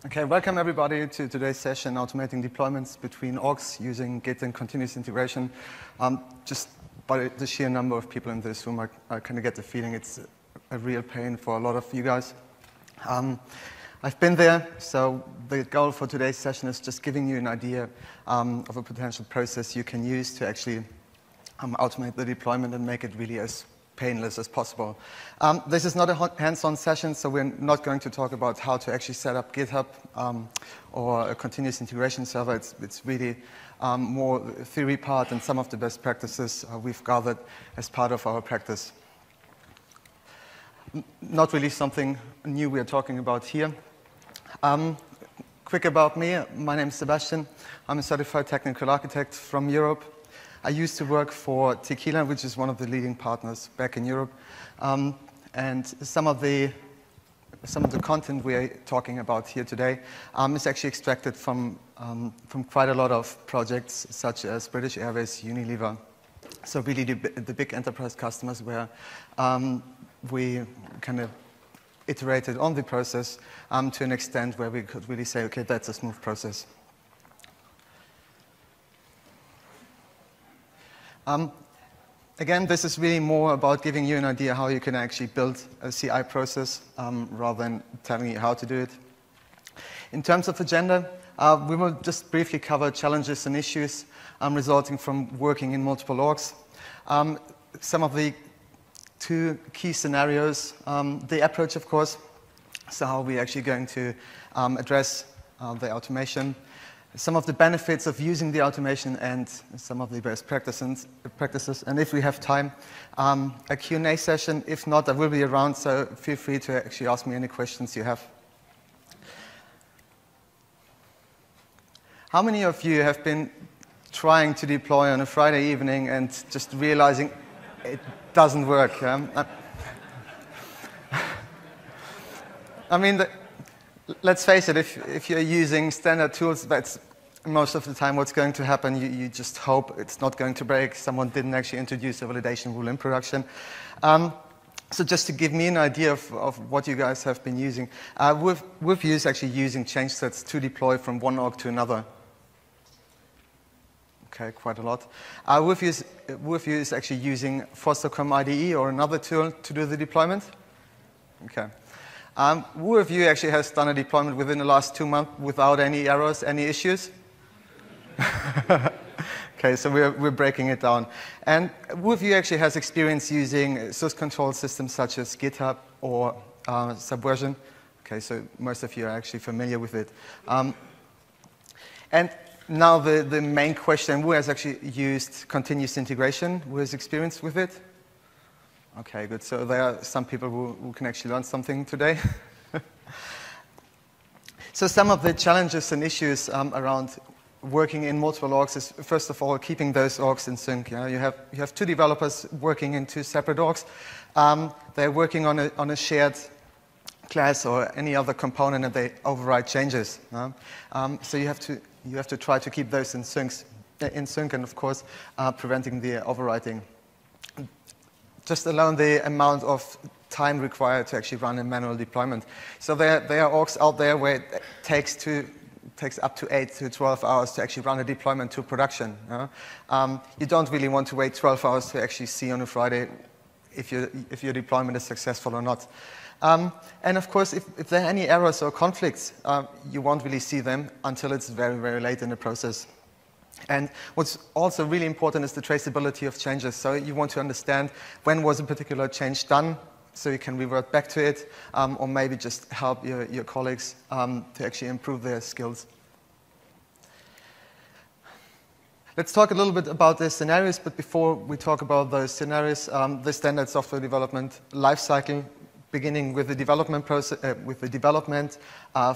Okay, welcome everybody to today's session, automating deployments between orgs using Git and continuous integration. Just by the sheer number of people in this room, I kind of get the feeling it's a real pain for a lot of you guys. I've been there, so the goal for today's session is just giving you an idea of a potential process you can use to actually automate the deployment and make it really as painless as possible. This is not a hands-on session, so we're not going to talk about how to actually set up GitHub or a continuous integration server. It's really more theory part and some of the best practices we've gathered as part of our practice. Not really something new we're talking about here. Quick about me, my name is Sebastian. I'm a certified technical architect from Europe. I used to work for Tequila, which is one of the leading partners back in Europe. And some of the content we're talking about here today is actually extracted from quite a lot of projects, such as British Airways, Unilever. So really the big enterprise customers where we kind of iterated on the process to an extent where we could really say, okay, that's a smooth process. Again, this is really more about giving you an idea how you can actually build a CI process rather than telling you how to do it. In terms of agenda, we will just briefly cover challenges and issues resulting from working in multiple orgs. Some of the two key scenarios, the approach, of course, so how we're actually going to address the automation, some of the benefits of using the automation and some of the best practices. And if we have time, a Q&A session. If not, I will be around, so feel free to actually ask me any questions you have. How many of you have been trying to deploy on a Friday evening and just realizing it doesn't work? I mean, let's face it, if you're using standard tools, that's most of the time what's going to happen. You just hope it's not going to break. Someone didn't actually introduce a validation rule in production. So just to give me an idea of what you guys have been using, we've used actually using change sets to deploy from one org to another. Okay, quite a lot. We've used actually using Foster.com IDE or another tool to do the deployment. Okay. Who of you actually has done a deployment within the last 2 months without any errors, any issues? Okay, so we're breaking it down. And who of you actually has experience using source control systems such as GitHub or Subversion? Okay, so most of you are actually familiar with it. And now the main question, who has actually used continuous integration? Who has experience with it? Okay, good. So there are some people who can actually learn something today. So some of the challenges and issues around working in multiple orgs is, first of all, keeping those orgs in sync. You know, you have two developers working in two separate orgs. They're working on a shared class or any other component, and they override changes. So you have to try to keep those in sync, and of course, preventing the overwriting. Just alone the amount of time required to actually run a manual deployment. So there are orgs out there where it takes up to 8 to 12 hours to actually run a deployment to production. You don't really want to wait 12 hours to actually see on a Friday if your deployment is successful or not. And of course, if there are any errors or conflicts, you won't really see them until it's very, very late in the process. And what's also really important is the traceability of changes. So you want to understand when was a particular change done, so you can revert back to it, or maybe just help your colleagues to actually improve their skills. Let's talk a little bit about the scenarios, but before we talk about those scenarios, the standard software development lifecycle, beginning with the development process,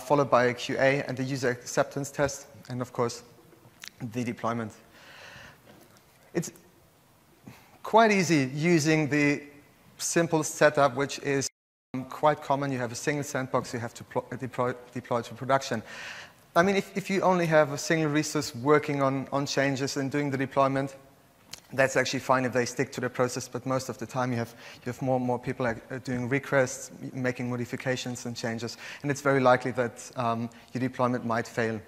followed by a QA and the user acceptance test, and of course, the deployment. It's quite easy using the simple setup, which is quite common. You have a single sandbox you have to deploy to production. I mean, if you only have a single resource working on changes and doing the deployment, That's actually fine if they stick to the process, but most of the time you have more and more people doing requests, making modifications and changes, and it's very likely that your deployment might fail.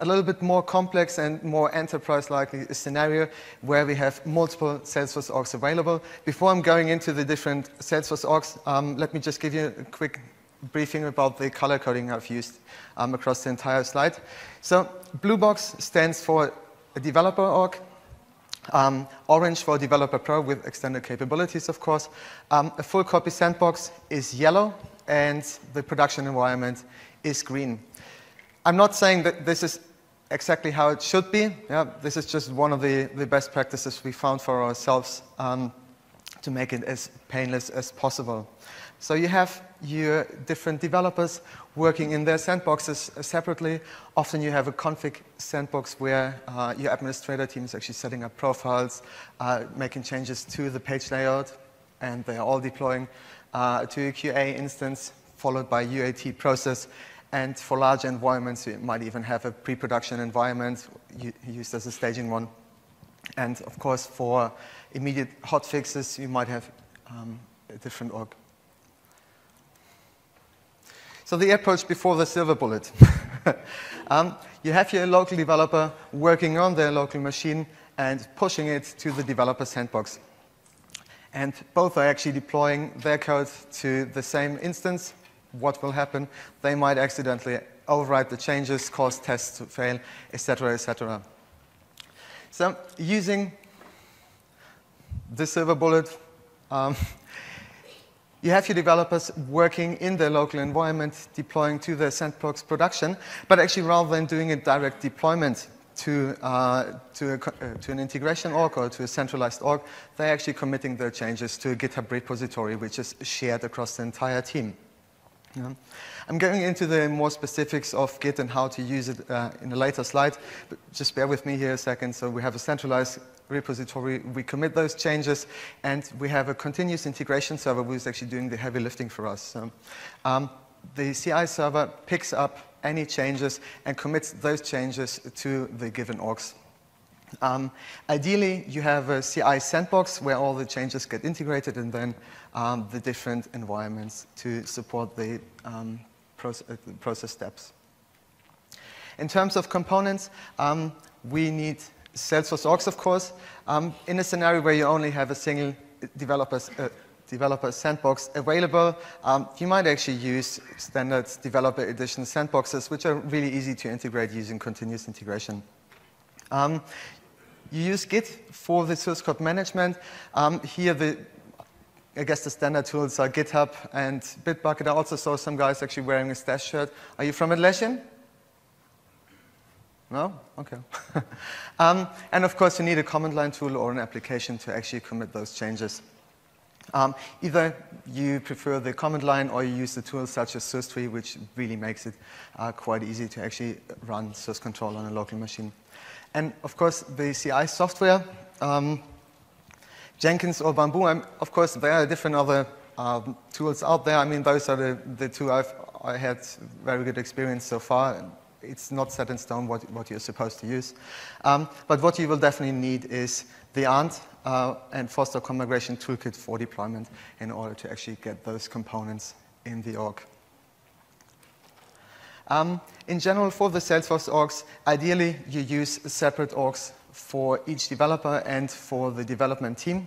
A little bit more complex and more enterprise-like scenario where we have multiple Salesforce orgs available. Before I'm going into the different Salesforce orgs, let me just give you a quick briefing about the color coding I've used across the entire slide. So blue box stands for a developer org, orange for developer pro with extended capabilities, of course. A full copy sandbox is yellow, and the production environment is green. I'm not saying that this is exactly how it should be. Yeah, this is just one of the best practices we found for ourselves to make it as painless as possible. So you have your different developers working in their sandboxes separately. Often you have a config sandbox where your administrator team is actually setting up profiles, making changes to the page layout, and they are all deploying to a QA instance followed by UAT process. And for large environments, you might even have a pre-production environment used as a staging one. And of course, for immediate hot fixes, you might have a different org. So the approach before the silver bullet. You have your local developer working on their local machine and pushing it to the developer sandbox. And both are actually deploying their code to the same instance. What will happen? They might accidentally overwrite the changes, cause tests to fail, etc., etc. So using the silver bullet, you have your developers working in their local environment, deploying to their sandbox production, but actually rather than doing a direct deployment to an integration org or to a centralized org, they're actually committing their changes to a GitHub repository, which is shared across the entire team. Yeah. I'm going into the more specifics of Git and how to use it in a later slide, but just bear with me here a second. So we have a centralized repository, we commit those changes, and we have a continuous integration server who is actually doing the heavy lifting for us. So, the CI server picks up any changes and commits those changes to the given orgs. Ideally, you have a CI sandbox where all the changes get integrated, and then the different environments to support the process steps. In terms of components, we need Salesforce orgs, of course. In a scenario where you only have a single developer sandbox available, you might actually use standard developer edition sandboxes, which are really easy to integrate using continuous integration. You use Git for the source code management. Here, I guess the standard tools are GitHub and Bitbucket. I also saw some guys actually wearing a Stash shirt. Are you from Atlassian? No? Okay. And of course, you need a command line tool or an application to actually commit those changes. Either you prefer the command line or you use the tools such as SourceTree, which really makes it quite easy to actually run source control on a local machine. And of course, the CI software, Jenkins or Bamboo, of course, there are different other tools out there. I mean, those are the two I had very good experience so far. It's not set in stone what you're supposed to use. But what you will definitely need is the ANT and Foster Migration Toolkit for deployment in order to actually get those components in the org. In general, for the Salesforce orgs, ideally you use separate orgs for each developer and for the development team.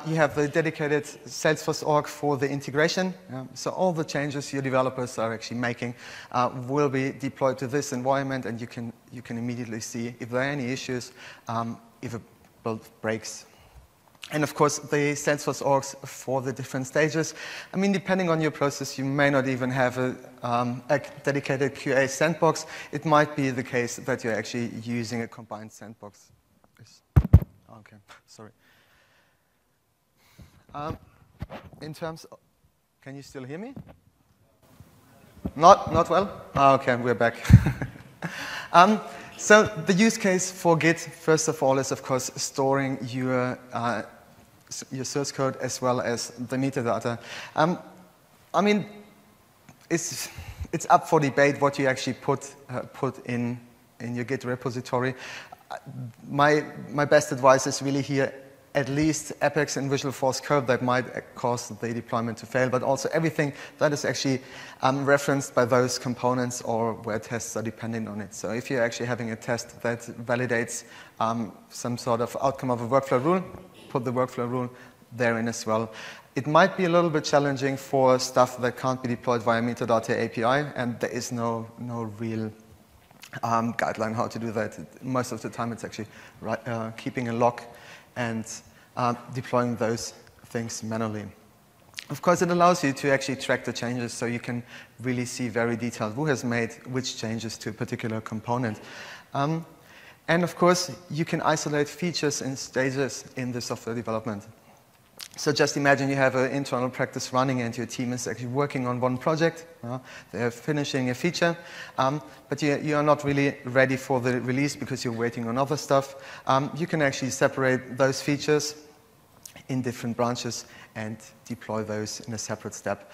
You have the dedicated Salesforce org for the integration. So all the changes your developers are actually making will be deployed to this environment, and you can immediately see if there are any issues, if a build breaks. And of course, the Salesforce orgs for the different stages. I mean, depending on your process, you may not even have a dedicated QA sandbox. It might be the case that you're actually using a combined sandbox. Okay, sorry. In terms of, can you still hear me? Not well? Oh, okay, we're back. So the use case for Git, first of all, is of course storing your source code as well as the metadata. I mean, it's up for debate what you actually put in your Git repository. my best advice is really here, at least epics and visual force curve that might cause the deployment to fail, but also everything that is actually referenced by those components or where tests are dependent on it. So if you're actually having a test that validates some sort of outcome of a workflow rule, put the workflow rule therein as well. It might be a little bit challenging for stuff that can't be deployed via metadata API, and there is no real guideline how to do that. Most of the time it's actually keeping a log and deploying those things manually. Of course, it allows you to actually track the changes so you can really see very detailed who has made which changes to a particular component. And of course, you can isolate features and stages in the software development. So just imagine you have an internal practice running and your team is actually working on one project. They're finishing a feature, but you are not really ready for the release because you're waiting on other stuff. You can actually separate those features in different branches and deploy those in a separate step.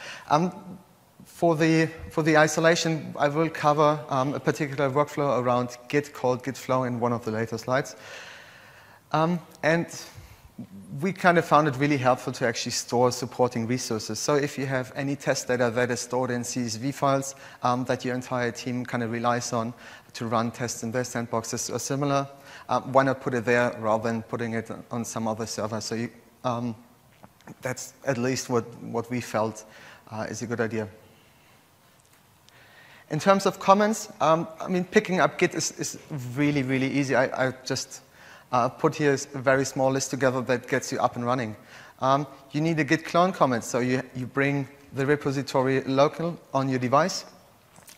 For the isolation, I will cover a particular workflow around Git called Gitflow in one of the later slides. And we kind of found it really helpful to actually store supporting resources. So if you have any test data that is stored in CSV files that your entire team kind of relies on to run tests in their sandboxes or similar, why not put it there rather than putting it on some other server? So that's at least what we felt is a good idea. In terms of comments, I mean, picking up Git is really, really easy. I just put here a very small list together that gets you up and running. You need a git clone comment, so you bring the repository local on your device.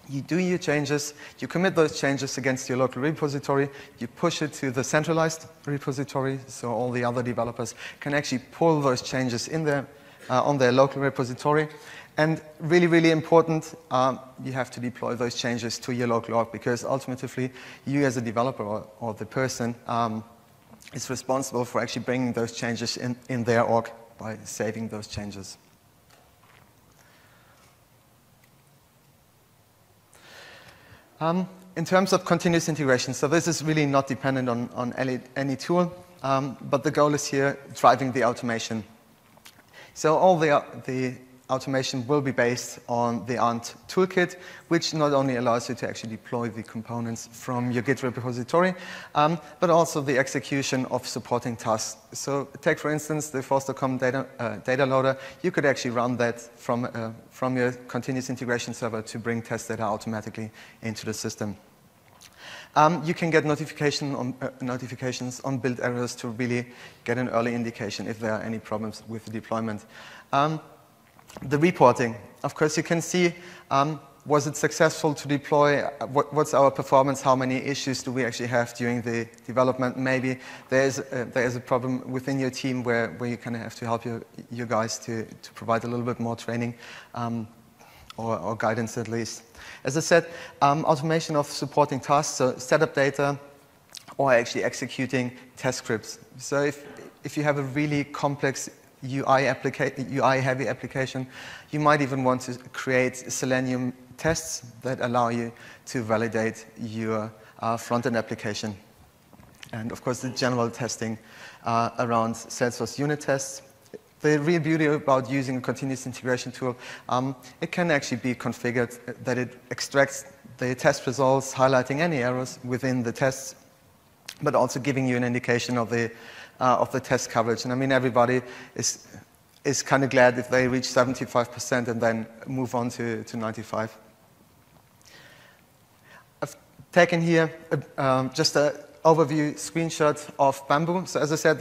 You do your changes, you commit those changes against your local repository, you push it to the centralized repository, so all the other developers can actually pull those changes in there on their local repository. And really, really important, you have to deploy those changes to your local org, because ultimately, you as a developer or the person is responsible for actually bringing those changes in their org by saving those changes. In terms of continuous integration, so this is really not dependent on any tool, but the goal is here driving the automation. So all the automation will be based on the ARNT toolkit, which not only allows you to actually deploy the components from your Git repository, but also the execution of supporting tasks. So take, for instance, the Force.com data loader. You could actually run that from your continuous integration server to bring test data automatically into the system. You can get notifications on build errors to really get an early indication if there are any problems with the deployment. The reporting, of course, you can see, was it successful to deploy, what's our performance, how many issues do we actually have during the development. Maybe there is a problem within your team where you kind of have to help your guys to provide a little bit more training or guidance at least. As I said, automation of supporting tasks, so setup data or actually executing test scripts. So if you have a really complex UI-heavy application, you might even want to create Selenium tests that allow you to validate your front-end application. And of course, the general testing around Salesforce unit tests. The real beauty about using a continuous integration tool, it can actually be configured that it extracts the test results, highlighting any errors within the tests, but also giving you an indication of the test coverage. And I mean, everybody is kind of glad if they reach 75% and then move on to 95. I've taken here just an overview screenshot of Bamboo. So as I said,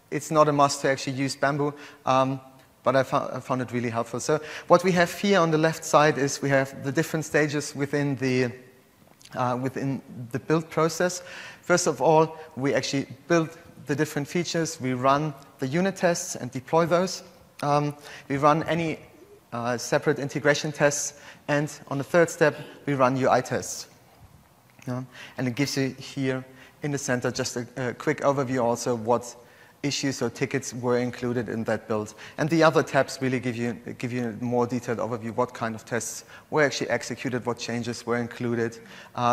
it's not a must to actually use Bamboo, but I found it really helpful. So what we have here on the left side is we have the different stages within the build process. First of all, we actually build the different features. We run the unit tests and deploy those. We run any separate integration tests. And on the third step, we run UI tests. And it gives you here in the center just a quick overview also what issues or tickets were included in that build. And the other tabs really give you a more detailed overview what kind of tests were actually executed, what changes were included,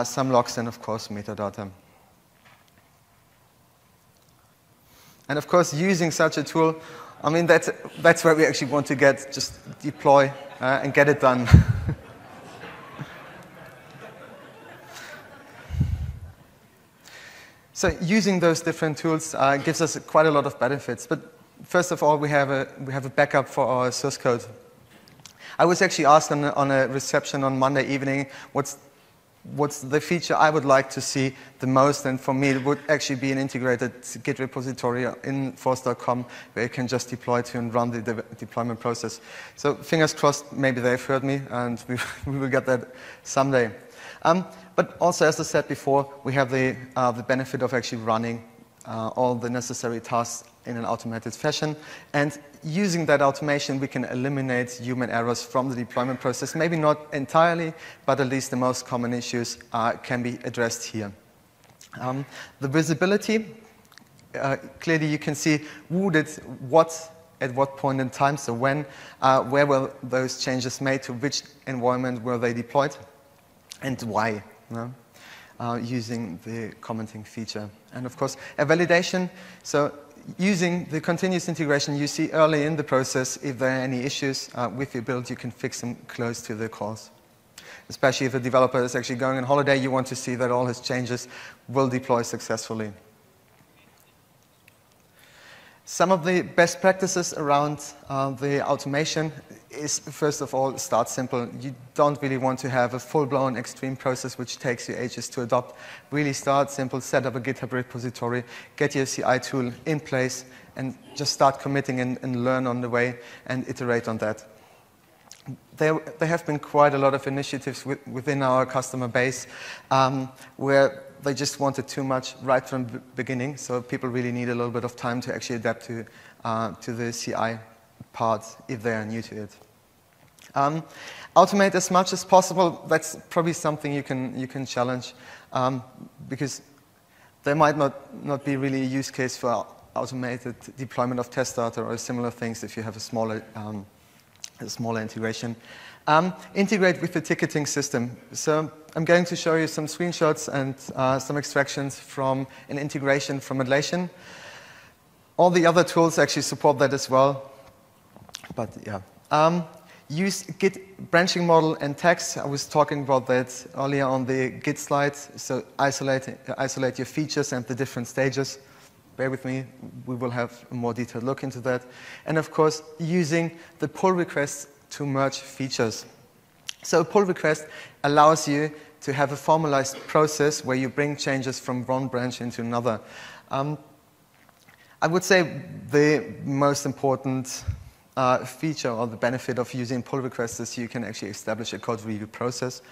some logs, and of course metadata. And of course, using such a tool, I mean, that's where we actually want to get, just deploy and get it done. So using those different tools gives us quite a lot of benefits. But first of all, we have a backup for our source code. I was actually asked on a reception on Monday evening, what's the feature I would like to see the most, and for me it would actually be an integrated Git repository in force.com where you can just deploy to and run the deployment process. So fingers crossed, maybe they've heard me, and we will get that someday. But also, as I said before, we have the benefit of actually running all the necessary tasks in an automated fashion. And using that automation, we can eliminate human errors from the deployment process. Maybe not entirely, but at least the most common issues can be addressed here. The visibility, clearly you can see who did what at what point in time, so when, where were those changes made, to which environment were they deployed, and why, using the commenting feature. And of course, a validation. So using the continuous integration, you see early in the process if there are any issues with your build, you can fix them close to the cause. Especially if a developer is actually going on holiday, you want to see that all his changes will deploy successfully. Some of the best practices around the automation is, first of all, start simple. You don't really want to have a full-blown extreme process which takes you ages to adopt. Really start simple, set up a GitHub repository, get your CI tool in place, and just start committing and learn on the way and iterate on that. There have been quite a lot of initiatives within our customer base where they just wanted too much right from the beginning, so people really need a little bit of time to actually adapt to the CI part if they are new to it. Automate as much as possible. That's probably something you can challenge because there might not be really a use case for automated deployment of test data or similar things if you have a smaller integration. Integrate with the ticketing system. So I'm going to show you some screenshots and some extractions from an integration from Atlassian. All the other tools actually support that as well. But yeah. Use Git branching model and tags. I was talking about that earlier on the Git slide. So isolate your features and the different stages. Bear with me, we will have a more detailed look into that. And of course, using the pull requests to merge features. So a pull request allows you to have a formalized process where you bring changes from one branch into another. I would say the most important feature or the benefit of using pull requests is you can actually establish a code review process,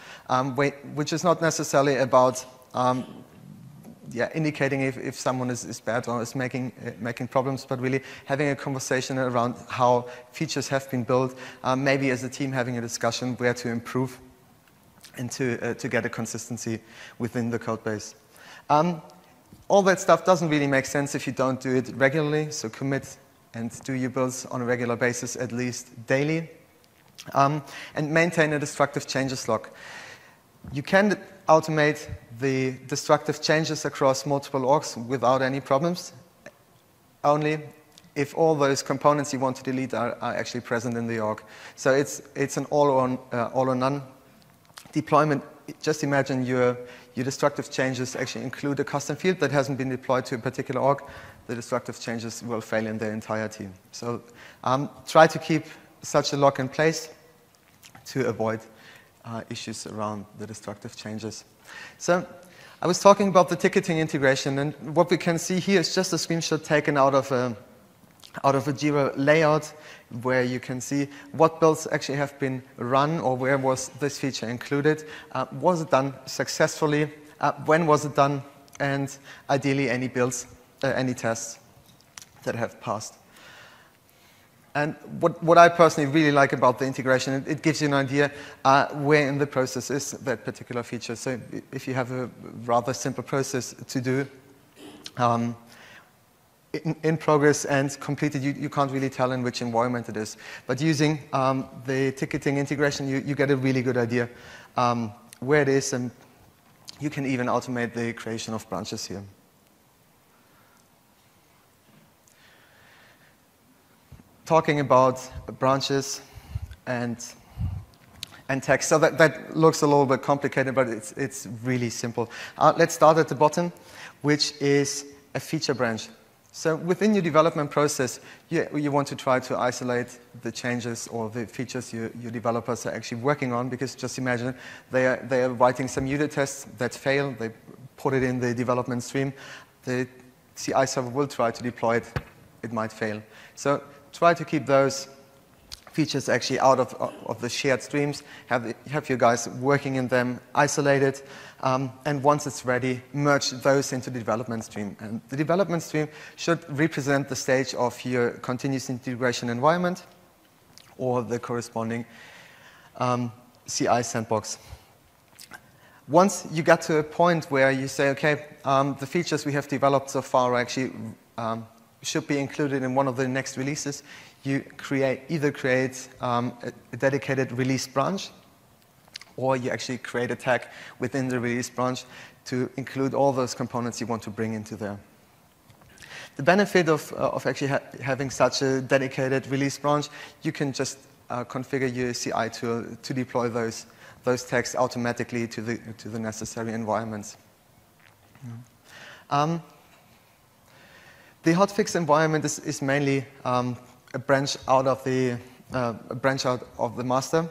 which is not necessarily about indicating if someone is bad or is making problems, but really having a conversation around how features have been built, maybe as a team having a discussion where to improve and to get a consistency within the code base. All that stuff doesn't really make sense if you don't do it regularly, so commit and do your builds on a regular basis, at least daily, and maintain a destructive changes log. You can automate the destructive changes across multiple orgs without any problems, only if all those components you want to delete are actually present in the org. So it's an all or none deployment. Just imagine your destructive changes actually include a custom field that hasn't been deployed to a particular org. The destructive changes will fail in their entirety. So try to keep such a log in place to avoid issues around the destructive changes. So I was talking about the ticketing integration, and what we can see here is just a screenshot taken out of a Jira layout where you can see what builds actually have been run or where was this feature included. Was it done successfully? When was it done? And ideally any builds, any tests that have passed. And what I personally really like about the integration, it gives you an idea where in the process is that particular feature. So if you have a rather simple process to do, in progress and completed, you can't really tell in which environment it is. But using the ticketing integration, you get a really good idea where it is, and you can even automate the creation of branches here. talking about branches and text. So that looks a little bit complicated, but it's really simple. Let's start at the bottom, which is a feature branch. So within your development process, you want to try to isolate the changes or the features your developers are actually working on, because just imagine they are writing some unit tests that fail, they put it in the development stream, the CI server will try to deploy it, it might fail. So try to keep those features actually out of the shared streams, have your guys working in them, isolated, and once it's ready, merge those into the development stream. And the development stream should represent the stage of your continuous integration environment or the corresponding CI sandbox. Once you get to a point where you say, okay, the features we have developed so far actually should be included in one of the next releases, you either create a dedicated release branch, or you actually create a tag within the release branch to include all those components you want to bring into there. The benefit of actually having such a dedicated release branch, you can just configure your CI tool to deploy those tags automatically to the necessary environments. The hotfix environment is mainly a branch out of the master,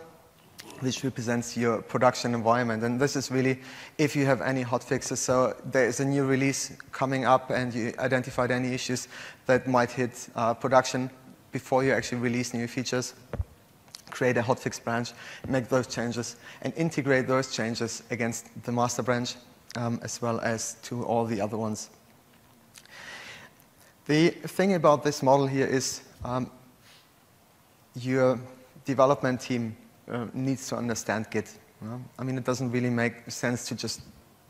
which represents your production environment. And this is really if you have any hotfixes. So there is a new release coming up and you identified any issues that might hit production before you actually release new features. Create a hotfix branch, make those changes, and integrate those changes against the master branch, as well as to all the other ones. The thing about this model here is your development team needs to understand Git. I mean, it doesn't really make sense to just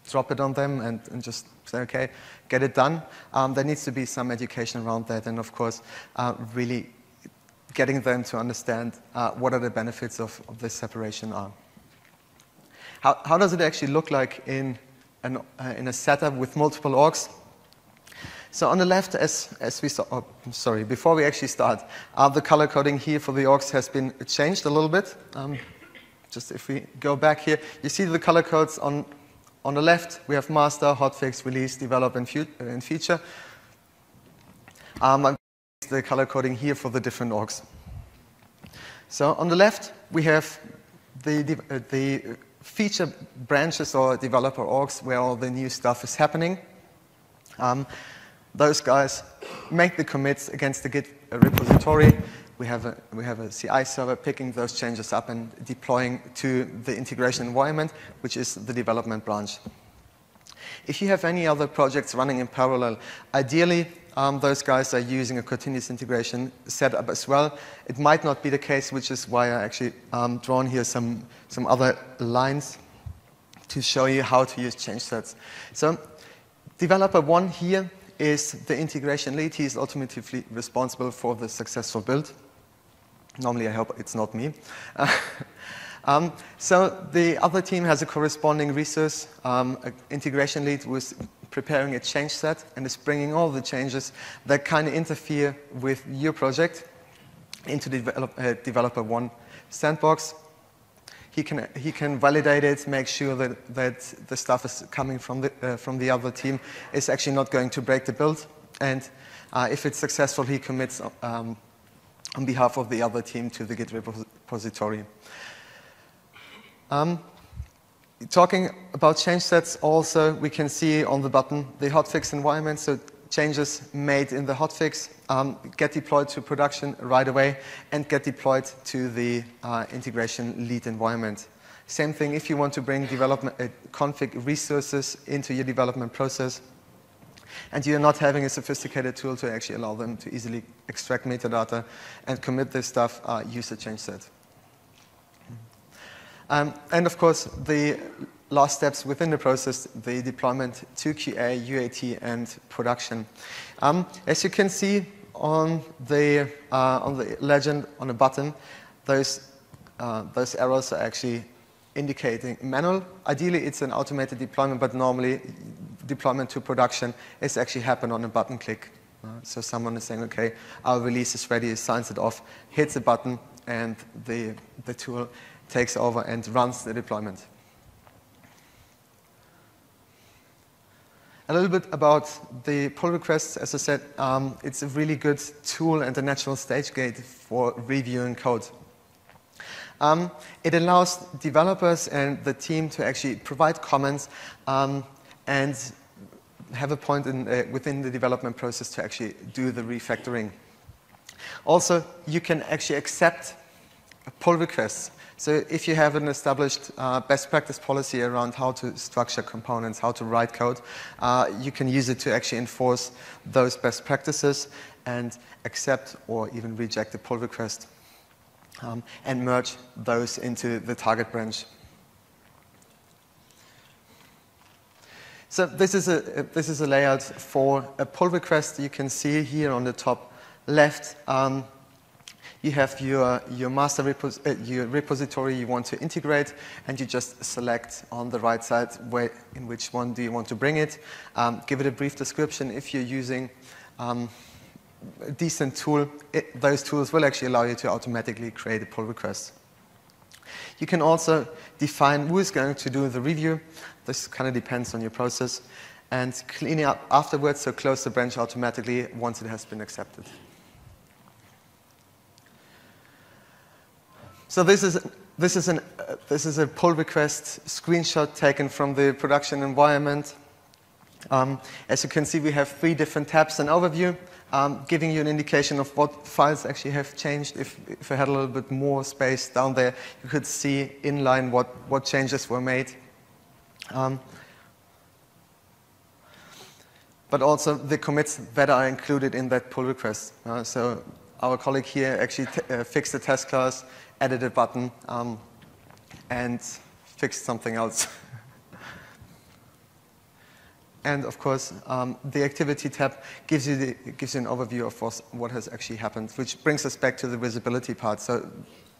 drop it on them and just say, okay, get it done. There needs to be some education around that, and of course, really getting them to understand what are the benefits of this separation are. How does it actually look like in a setup with multiple orgs? So on the left, as we saw, before we actually start, the color coding here for the orgs has been changed a little bit. Just if we go back here, you see the color codes on the left. We have master, hotfix, release, develop, and feature. The color coding here for the different orgs. So on the left, we have the feature branches or developer orgs where all the new stuff is happening. Those guys make the commits against the Git repository. We have a CI server picking those changes up and deploying to the integration environment, which is the development branch. If you have any other projects running in parallel, ideally, those guys are using a continuous integration setup as well. It might not be the case, which is why I actually drawn here some other lines to show you how to use change sets. So developer 1 here is the integration lead. He is ultimately responsible for the successful build. Normally, I hope it's not me. So the other team has a corresponding resource, an integration lead who is preparing a change set and is bringing all the changes that kind of interfere with your project into developer 1 sandbox. He can validate it, make sure that the stuff is coming from the other team is actually not going to break the build. And if it's successful, he commits on behalf of the other team to the Git repository. Talking about change sets also, we can see on the button the hotfix environment. So changes made in the hotfix get deployed to production right away and get deployed to the integration lead environment. Same thing if you want to bring development config resources into your development process and you're not having a sophisticated tool to actually allow them to easily extract metadata and commit this stuff, use a change set. And of course, the last steps within the process, the deployment to QA, UAT, and production. As you can see on the legend on the bottom, those arrows are actually indicating manual. Ideally, it's an automated deployment, but normally deployment to production is actually happen on a button click. So someone is saying, okay, our release is ready, signs it off, hits a button, and the tool takes over and runs the deployment. A little bit about the pull requests. As I said, it's a really good tool and a natural stage gate for reviewing code. It allows developers and the team to actually provide comments and have a point within the development process to actually do the refactoring. Also, you can actually accept pull requests. So if you have an established best practice policy around how to structure components, how to write code, you can use it to actually enforce those best practices and accept or even reject the pull request and merge those into the target branch. So this is a layout for a pull request. You can see here on the top left, you have your master your repository you want to integrate, and you just select on the right side in which one do you want to bring it. Give it a brief description. If you're using a decent tool, those tools will actually allow you to automatically create a pull request. You can also define who is going to do the review. This kind of depends on your process. And clean it up afterwards, so close the branch automatically once it has been accepted. So this is a pull request screenshot taken from the production environment. As you can see, we have 3 different tabs and overview, giving you an indication of what files actually have changed. If I had a little bit more space down there, you could see inline what changes were made. But also the commits that are included in that pull request. So our colleague here actually fixed the test class, added a button, and fixed something else. And of course, the activity tab gives you an overview of what has actually happened, which brings us back to the visibility part. So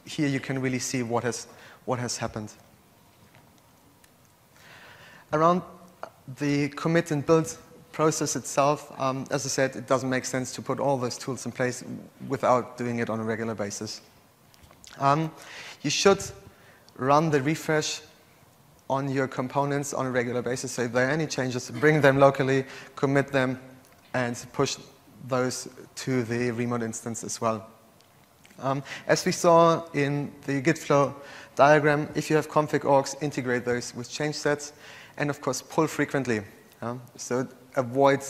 here you can really see what has happened. Around the commit and build process itself, as I said, it doesn't make sense to put all those tools in place without doing it on a regular basis. You should run the refresh on your components on a regular basis. So if there are any changes, bring them locally, commit them, and push those to the remote instance as well. As we saw in the Gitflow diagram, if you have config orgs, integrate those with change sets, and of course pull frequently. So avoid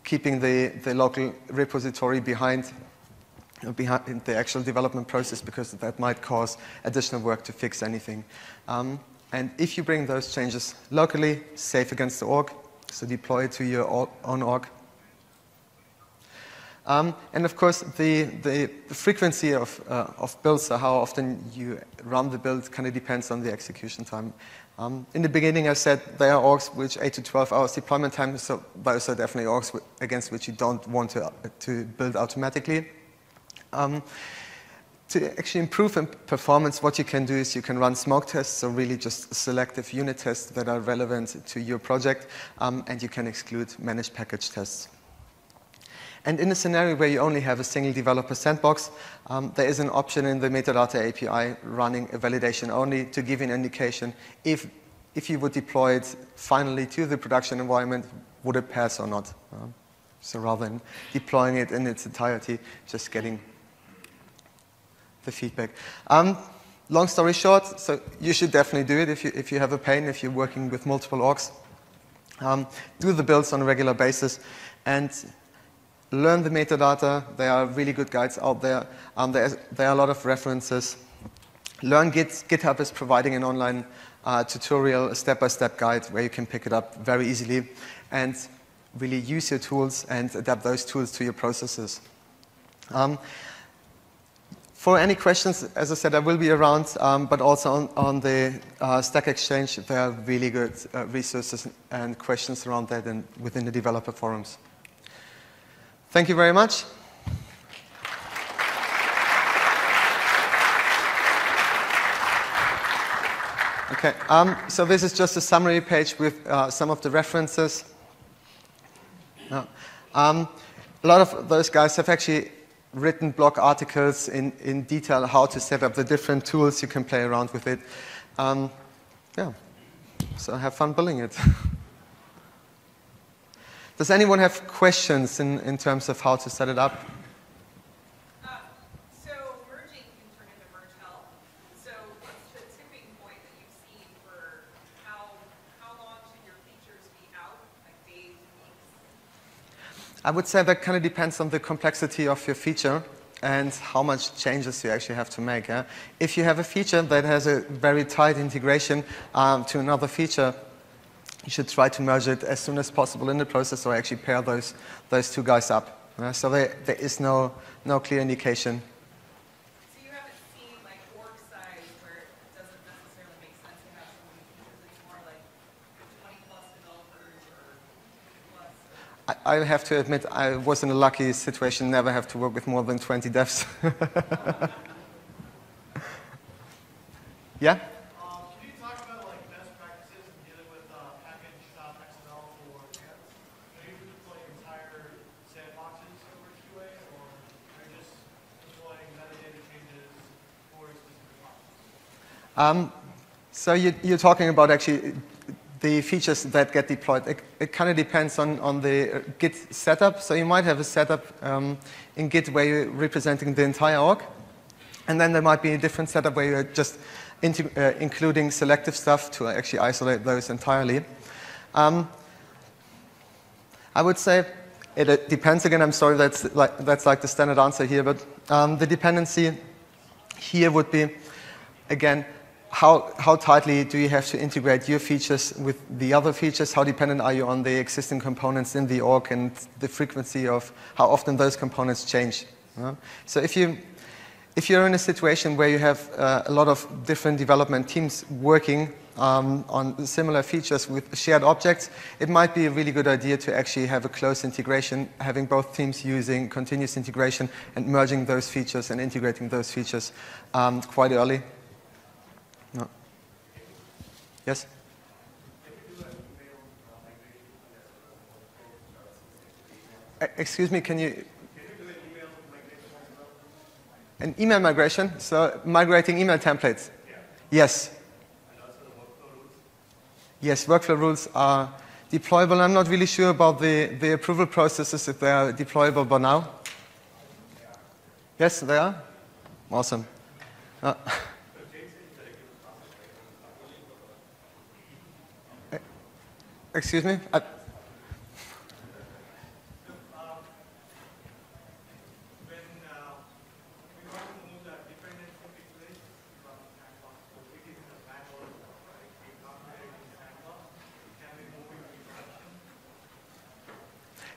keeping the local repository behind the actual development process, because that might cause additional work to fix anything. And if you bring those changes locally, safe against the org, so deploy it to your own org. And of course, the frequency of builds, so how often you run the build, kind of depends on the execution time. In the beginning, I said there are orgs which 8 to 12 hours deployment time, so those are definitely orgs against which you don't want to build automatically. To actually improve performance, what you can do is you can run smoke tests, so really just selective unit tests that are relevant to your project, and you can exclude managed package tests. And in a scenario where you only have a single developer sandbox, there is an option in the metadata API running a validation only to give an indication if you would deploy it finally to the production environment, would it pass or not? So rather than deploying it in its entirety, just getting the feedback. Long story short, so you should definitely do it if you have a pain, if you're working with multiple orgs. Do the builds on a regular basis and learn the metadata. There are really good guides out there. There are a lot of references. Learn Git. GitHub is providing an online tutorial, a step-by-step guide where you can pick it up very easily and really use your tools and adapt those tools to your processes. For any questions, as I said, I will be around, but also on the Stack Exchange, there are really good resources and questions around that and within the developer forums. Thank you very much. Okay, so this is just a summary page with some of the references. a lot of those guys have actually written blog articles in detail how to set up the different tools. You can play around with it. Yeah, so have fun building it. Does anyone have questions in terms of how to set it up? So merging can turn into merge hell. So what's the tipping point that you've seen for how long should your features be out, like days, weeks? I would say that kind of depends on the complexity of your feature and how much changes you actually have to make. Yeah? If you have a feature that has a very tight integration to another feature, you should try to merge it as soon as possible in the process, or actually pair those two guys up. So there is no clear indication. So you haven't seen like org size where it doesn't necessarily make sense to have so many features. It's more like 20 plus developers or plus. I have to admit, I was in a lucky situation, never have to work with more than 20 devs. Yeah? Can you talk about like best practices in dealing with package.xml for ants? Are you deploying entire sandboxes over QA, or are you just deploying metadata changes for specific boxes? So you're talking about actually the features that get deployed. It kind of depends on the Git setup. So you might have a setup in Git where you're representing the entire org. And then there might be a different setup where you're just including selective stuff to actually isolate those entirely. I would say it depends. Again, I'm sorry, that's like the standard answer here. But the dependency here would be, again, how tightly do you have to integrate your features with the other features? How dependent are you on the existing components in the org and the frequency of how often those components change? So if you're in a situation where you have a lot of different development teams working on similar features with shared objects, it might be a really good idea to actually have a close integration, having both teams using continuous integration and merging those features and integrating those features quite early. No. Yes? Excuse me, can you? An email migration? So migrating email templates? Yeah. Yes. And also the workflow rules? Yes, workflow rules are deployable. I'm not really sure about the approval processes, if they are deployable by now. Yes, they are? Awesome. Excuse me?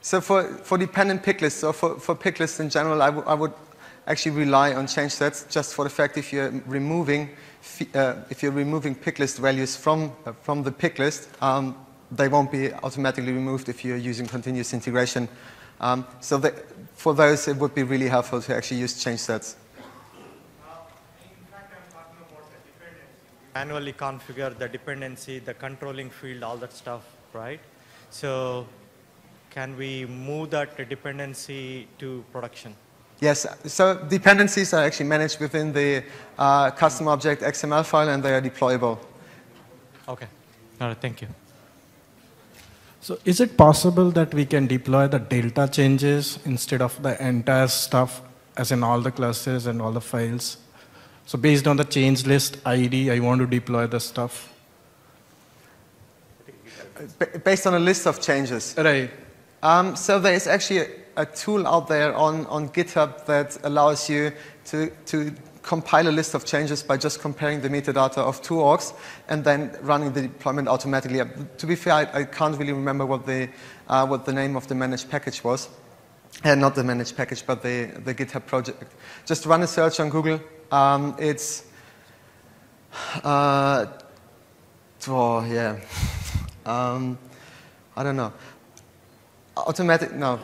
So for dependent pick lists, or for pick lists in general, I would actually rely on change sets, just for the fact if you're removing pick list values from the pick list, they won't be automatically removed if you're using continuous integration. So for those, it would be really helpful to actually use change sets. In fact, I'm talking about the dependency. Manually configure the dependency, the controlling field, all that stuff, right? So can we move that dependency to production? Yes, so dependencies are actually managed within the custom object XML file, and they are deployable. Okay, all right, thank you. So is it possible that we can deploy the delta changes instead of the entire stuff, as in all the classes and all the files? So based on the change list ID, I want to deploy the stuff. Based on a list of changes. Right. So there is actually a tool out there on GitHub that allows you to compile a list of changes by just comparing the metadata of two orgs and then running the deployment automatically. To be fair, I can't really remember what the name of the managed package was. Not the managed package, but the GitHub project. Just run a search on Google. It's I don't know. Automatic, no.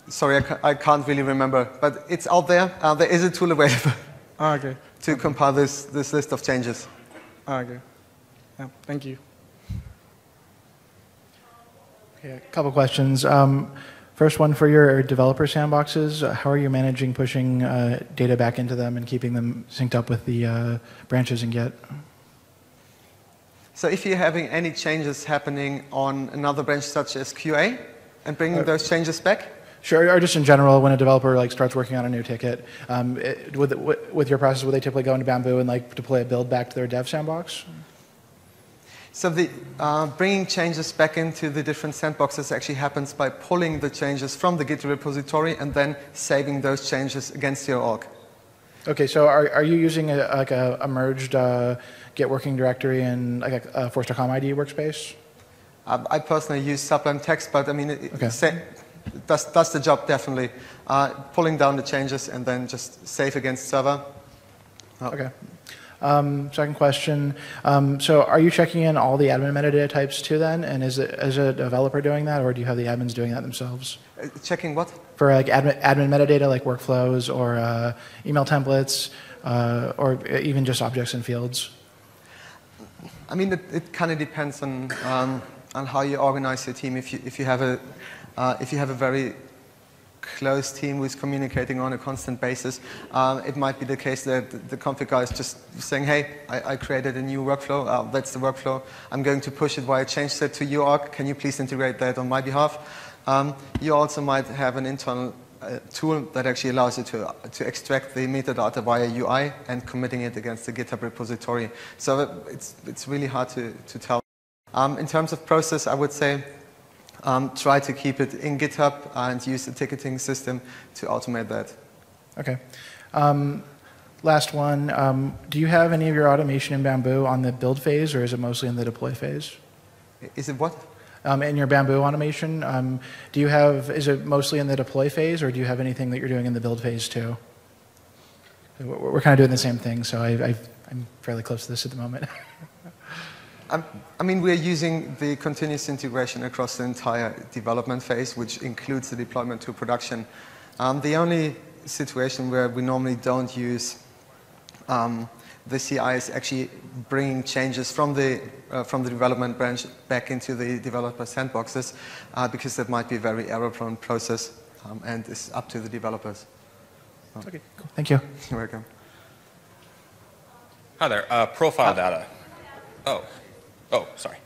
Sorry, I can't really remember. But it's out there. There is a tool available to compile this list of changes. Okay. Yeah, thank you. Okay, a couple questions. First one, for your developer sandboxes, how are you managing pushing data back into them and keeping them synced up with the branches in Git? So if you're having any changes happening on another branch such as QA and bringing those changes back? Sure, or just in general, when a developer starts working on a new ticket, with your process, would they typically go into Bamboo and deploy a build back to their dev sandbox? So the bringing changes back into the different sandboxes actually happens by pulling the changes from the Git repository and then saving those changes against your org. Okay, so are you using a merged Git working directory and a Force.com IDE workspace? I personally use Sublime Text, but I mean, it does the job definitely. Pulling down the changes and then just save against server. Okay. Second question. So are you checking in all the admin metadata types too then? And is a developer doing that, or do you have the admins doing that themselves? Checking what? For admin metadata like workflows or email templates or even just objects and fields? I mean, it kind of depends on how you organize your team. If you have a very close team who's communicating on a constant basis, it might be the case that the config guy is just saying, hey, I created a new workflow, that's the workflow, I'm going to push it via change set to your org, can you please integrate that on my behalf? You also might have an internal tool that actually allows you to extract the metadata via UI and committing it against the GitHub repository. So it's really hard to tell. In terms of process, I would say try to keep it in GitHub and use the ticketing system to automate that. Okay. Last one. Do you have any of your automation in Bamboo on the build phase, or is it mostly in the deploy phase? Is it what? In your Bamboo automation, is it mostly in the deploy phase, or do you have anything that you're doing in the build phase too? We're kind of doing the same thing, so I'm fairly close to this at the moment. I mean, we're using the continuous integration across the entire development phase, which includes the deployment to production. The only situation where we normally don't use the CI is actually bringing changes from the development branch back into the developer sandboxes, because that might be a very error-prone process and is up to the developers. Okay, cool. Thank you. You're welcome. Hi there. Profile data. Oh, sorry.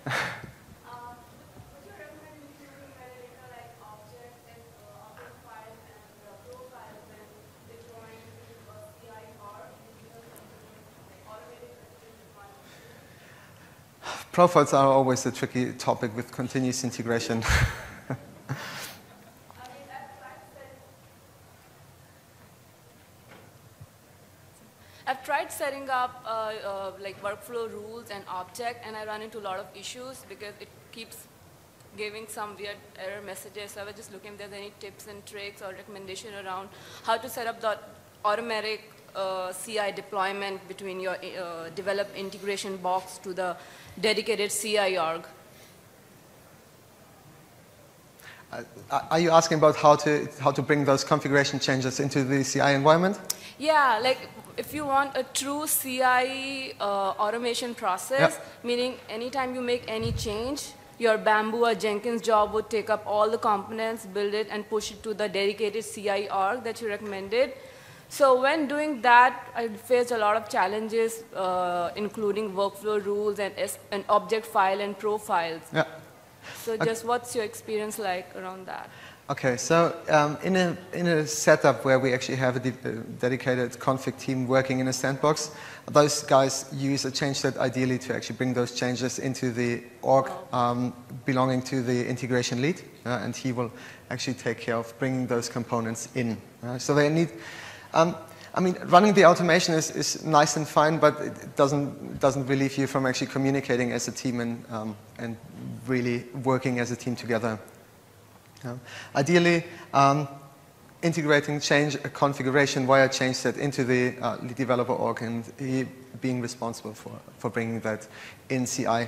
Profiles are always a tricky topic with continuous integration. I've tried setting up like workflow rules and object, and I run into a lot of issues because it keeps giving some weird error messages. So I was just looking if there's any tips and tricks or recommendation around how to set up the automatic CI deployment between your develop integration box to the dedicated CI org. Are you asking about how to bring those configuration changes into the CI environment? Yeah, like if you want a true CI automation process, meaning anytime you make any change, your Bamboo or Jenkins job would take up all the components, build it, and push it to the dedicated CI org that you recommended. So when doing that, I faced a lot of challenges, including workflow rules and object file and profiles. Yeah. So just what's your experience like around that? Okay, so in a setup where we actually have a dedicated config team working in a sandbox, those guys use a change set ideally to actually bring those changes into the org belonging to the integration lead, and he will actually take care of bringing those components in. So they need, I mean, running the automation is nice and fine, but it doesn't relieve you from actually communicating as a team and really working as a team together. Ideally, integrating change configuration via change set into the developer org and he being responsible for bringing that in CI.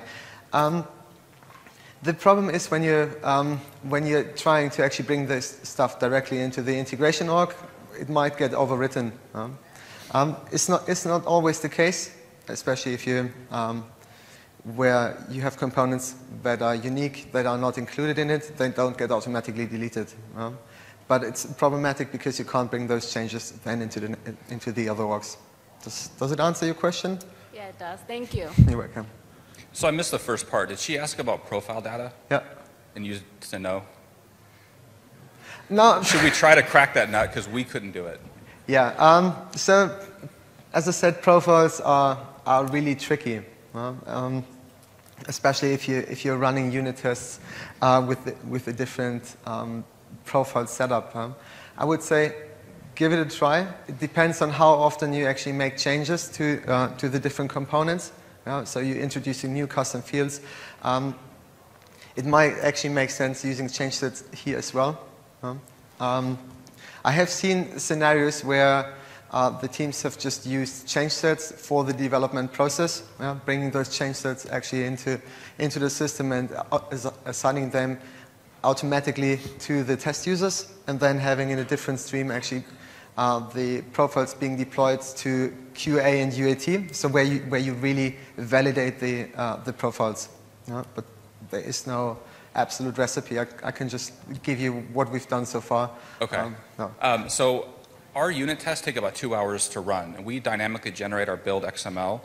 The problem is when you're trying to actually bring this stuff directly into the integration org, it might get overwritten. It's not always the case, especially if where you have components that are unique, that are not included in it, they don't get automatically deleted. But it's problematic because you can't bring those changes then into the other orgs. Does it answer your question? Yeah, it does. Thank you. You're welcome. So I missed the first part. Did she ask about profile data? Yeah. And you said no? No. Should we try to crack that nut? Because we couldn't do it. Yeah. So, as I said, profiles are really tricky, especially if you're running unit tests with a different profile setup. I would say give it a try. It depends on how often you actually make changes to the different components. So you're introducing new custom fields. It might actually make sense using change sets here as well. I have seen scenarios where the teams have just used change sets for the development process, bringing those change sets actually into the system and assigning them automatically to the test users, and then having in a different stream actually the profiles being deployed to QA and UAT, so where you really validate the profiles. But there is no absolute recipe. I can just give you what we've done so far. Okay. No. So our unit tests take about 2 hours to run, and we dynamically generate our build XML.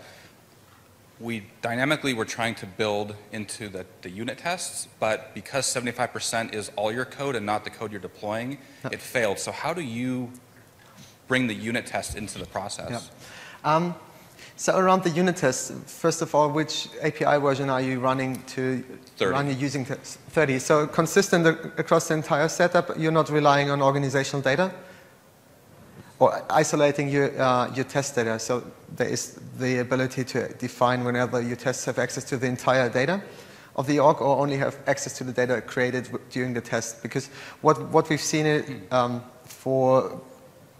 We dynamically were trying to build into the unit tests, but because 75% is all your code and not the code you're deploying, it failed. So how do you bring the unit test into the process? Yeah. So around the unit tests, first of all, which API version are you running to 30. run your using 30? So consistent across the entire setup, you're not relying on organizational data or isolating your test data. So there is the ability to define whenever your tests have access to the entire data of the org or only have access to the data created during the test. Because what we've seen for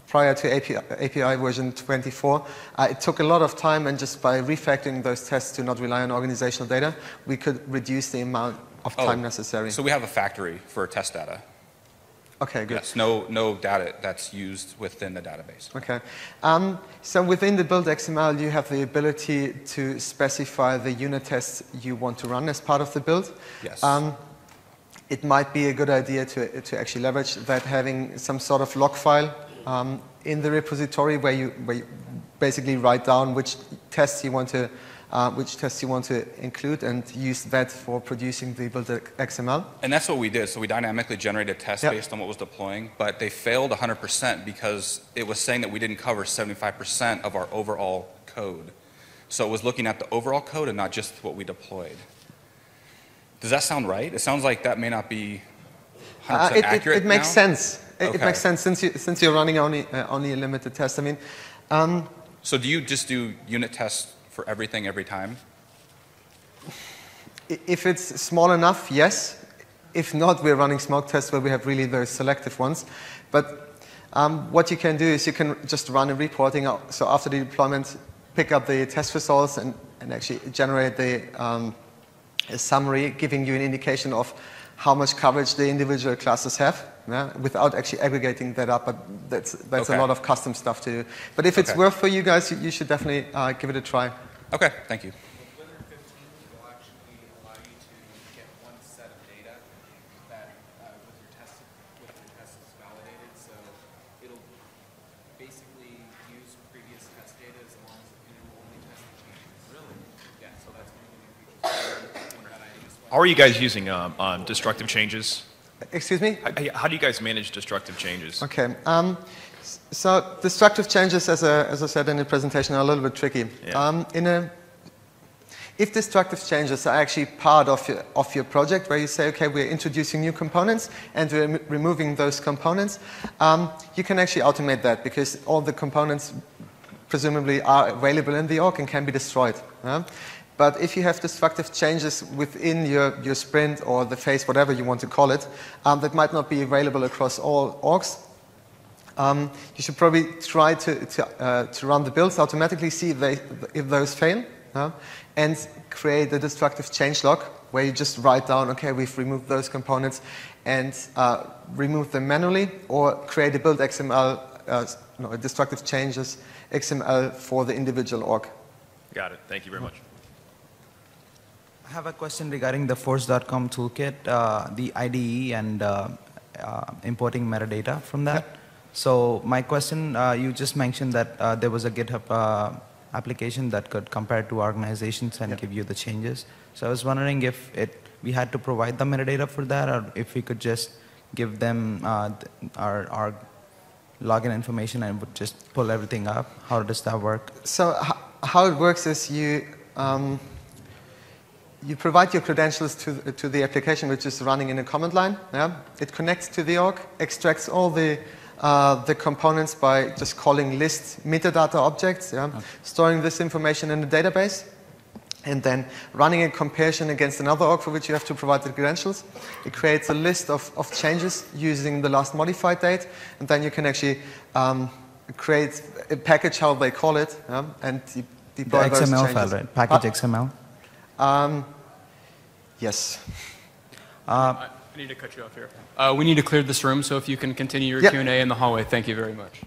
prior to API version 24, it took a lot of time, and just by refactoring those tests to not rely on organizational data, we could reduce the amount of time necessary. So we have a factory for test data. Okay, good. Yes, no data that's used within the database. Okay. So within the build XML, you have the ability to specify the unit tests you want to run as part of the build. Yes. It might be a good idea to actually leverage that, having some sort of log file in the repository where you basically write down which tests you want to include, and use that for producing the build XML. And that's what we did. So we dynamically generated tests based on what was deploying, but they failed 100% because it was saying that we didn't cover 75% of our overall code. So it was looking at the overall code and not just what we deployed. Does that sound right? It sounds like that may not be 100% accurate. It makes sense. Okay. It makes sense since you're running only a limited test. I mean, so do you just do unit tests for everything every time? If it's small enough, yes. If not, we're running smoke tests where we have really very selective ones. But what you can do is you can just run a reporting. So after the deployment, pick up the test results and actually generate a summary giving you an indication of how much coverage the individual classes have, without actually aggregating that up. But that's Okay. a lot of custom stuff to do. But if it's worth for you guys, you should definitely give it a try. Okay, thank you. Winner 15 will actually allow you to get one set of data that with your tests validated. So it'll basically use previous test data as long as it will only test the changes. Really? Yeah. So that's one of the new features. How are you guys using destructive changes? Excuse me? How do you guys manage destructive changes? Okay. So destructive changes, as I said in the presentation, are a little bit tricky. Yeah. If destructive changes are actually part of your project, where you say, okay, we're introducing new components and we're removing those components, you can actually automate that, because all the components presumably are available in the org and can be destroyed. But if you have destructive changes within your sprint or the phase, whatever you want to call it, that might not be available across all orgs, you should probably try to run the builds automatically, see if those fail, and create a destructive change log where you just write down, okay, we've removed those components, and remove them manually, or create a build XML, a destructive changes XML for the individual org. Got it. Thank you very much. I have a question regarding the force.com toolkit, the IDE and importing metadata from that. Yep. So my question, you just mentioned that there was a GitHub application that could compare to organizations and Yep. give you the changes. So I was wondering if we had to provide the metadata for that, or if we could just give them our login information and would just pull everything up. How does that work? So how it works is you provide your credentials to the application, which is running in a command line. Yeah? It connects to the org, extracts all the components by just calling list metadata objects, yeah? Okay. Storing this information in a database, and then running a comparison against another org for which you have to provide the credentials. It creates a list of changes using the last modified date, and then you can actually create a package, how they call it, yeah? And deploy the those XML changes. file, right? Package XML? Yes. I need to cut you off here. We need to clear this room, so if you can continue your Yep. Q&A in the hallway, thank you very much.